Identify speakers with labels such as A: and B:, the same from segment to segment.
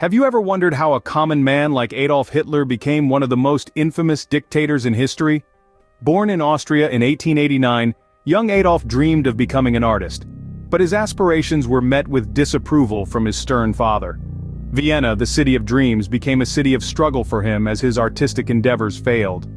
A: Have you ever wondered how a common man like Adolf Hitler became one of the most infamous dictators in history? Born in Austria in 1889, young Adolf dreamed of becoming an artist. But his aspirations were met with disapproval from his stern father. Vienna, the city of dreams, became a city of struggle for him as his artistic endeavors failed.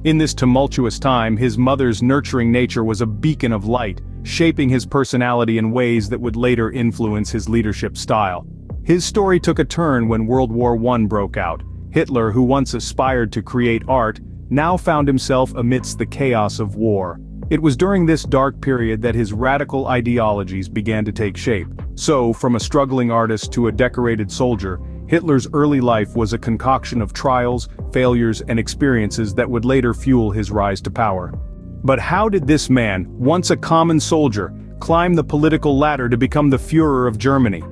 A: In this tumultuous time, his mother's nurturing nature was a beacon of light, shaping his personality in ways that would later influence his leadership style. His story took a turn when World War I broke out. Hitler, who once aspired to create art, now found himself amidst the chaos of war. It was during this dark period that his radical ideologies began to take shape. So, from a struggling artist to a decorated soldier, Hitler's early life was a concoction of trials, failures, and experiences that would later fuel his rise to power. But how did this man, once a common soldier, climb the political ladder to become the Führer of Germany?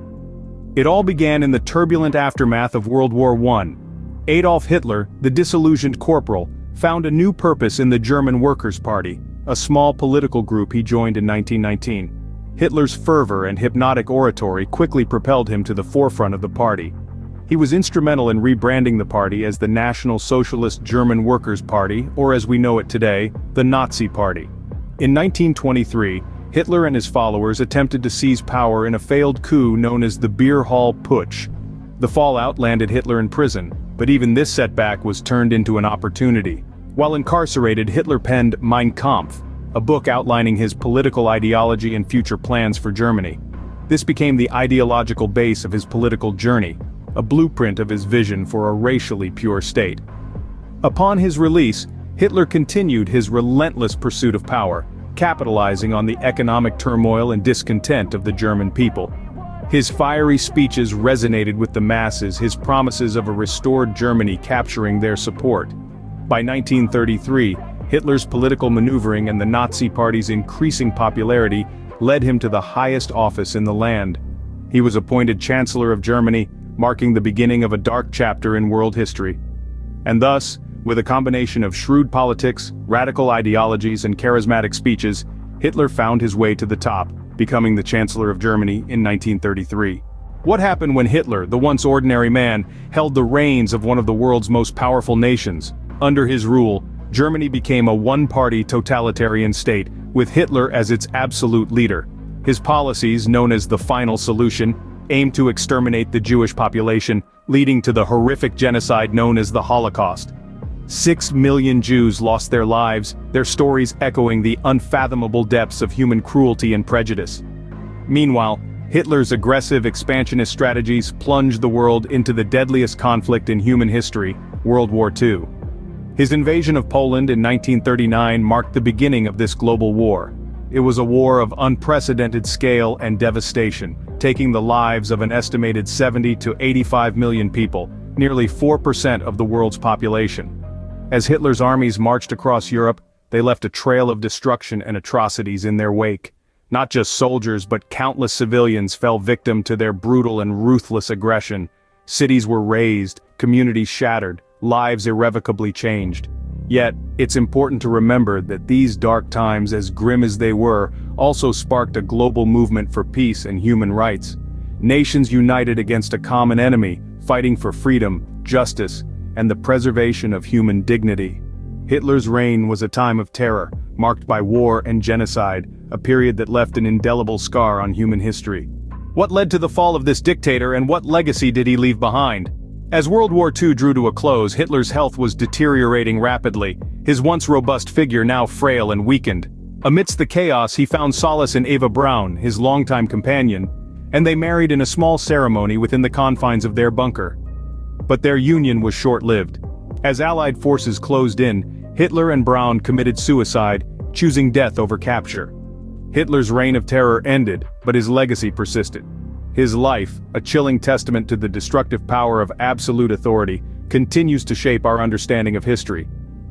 A: It all began in the turbulent aftermath of World War I. Adolf Hitler, the disillusioned corporal, found a new purpose in the German Workers' Party, a small political group he joined in 1919. Hitler's fervor and hypnotic oratory quickly propelled him to the forefront of the party. He was instrumental in rebranding the party as the National Socialist German Workers' Party, or as we know it today, the Nazi Party. In 1923, Hitler and his followers attempted to seize power in a failed coup known as the Beer Hall Putsch. The fallout landed Hitler in prison, but even this setback was turned into an opportunity. While incarcerated, Hitler penned Mein Kampf, a book outlining his political ideology and future plans for Germany. This became the ideological base of his political journey, a blueprint of his vision for a racially pure state. Upon his release, Hitler continued his relentless pursuit of power, capitalizing on the economic turmoil and discontent of the German people. His fiery speeches resonated with the masses, his promises of a restored Germany capturing their support. By 1933, Hitler's political maneuvering and the Nazi Party's increasing popularity led him to the highest office in the land. He was appointed Chancellor of Germany, marking the beginning of a dark chapter in world history. And thus, with a combination of shrewd politics, radical ideologies, and charismatic speeches, Hitler found his way to the top, becoming the Chancellor of Germany in 1933. What happened when Hitler, the once ordinary man, held the reins of one of the world's most powerful nations? Under his rule, Germany became a one-party totalitarian state, with Hitler as its absolute leader. His policies, known as the Final Solution, aimed to exterminate the Jewish population, leading to the horrific genocide known as the Holocaust. 6 million Jews lost their lives, their stories echoing the unfathomable depths of human cruelty and prejudice. Meanwhile, Hitler's aggressive expansionist strategies plunged the world into the deadliest conflict in human history, World War II. His invasion of Poland in 1939 marked the beginning of this global war. It was a war of unprecedented scale and devastation, taking the lives of an estimated 70 to 85 million people, nearly 4% of the world's population. As Hitler's armies marched across Europe, they left a trail of destruction and atrocities in their wake. Not just soldiers but countless civilians fell victim to their brutal and ruthless aggression. Cities were razed, communities shattered, lives irrevocably changed. Yet, it's important to remember that these dark times, as grim as they were, also sparked a global movement for peace and human rights. Nations united against a common enemy, fighting for freedom, justice, and the preservation of human dignity. Hitler's reign was a time of terror, marked by war and genocide, a period that left an indelible scar on human history. What led to the fall of this dictator, and what legacy did he leave behind? As World War II drew to a close, Hitler's health was deteriorating rapidly, his once robust figure now frail and weakened. Amidst the chaos, he found solace in Eva Braun, his longtime companion, and they married in a small ceremony within the confines of their bunker. But their union was short-lived. As Allied forces closed in, Hitler and Braun committed suicide, choosing death over capture. Hitler's reign of terror ended, but his legacy persisted. His life, a chilling testament to the destructive power of absolute authority, continues to shape our understanding of history.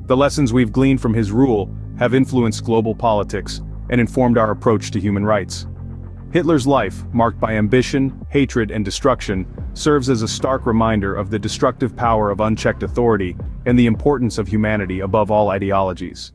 A: The lessons we've gleaned from his rule have influenced global politics and informed our approach to human rights. Hitler's life, marked by ambition, hatred, and destruction, serves as a stark reminder of the destructive power of unchecked authority and the importance of humanity above all ideologies.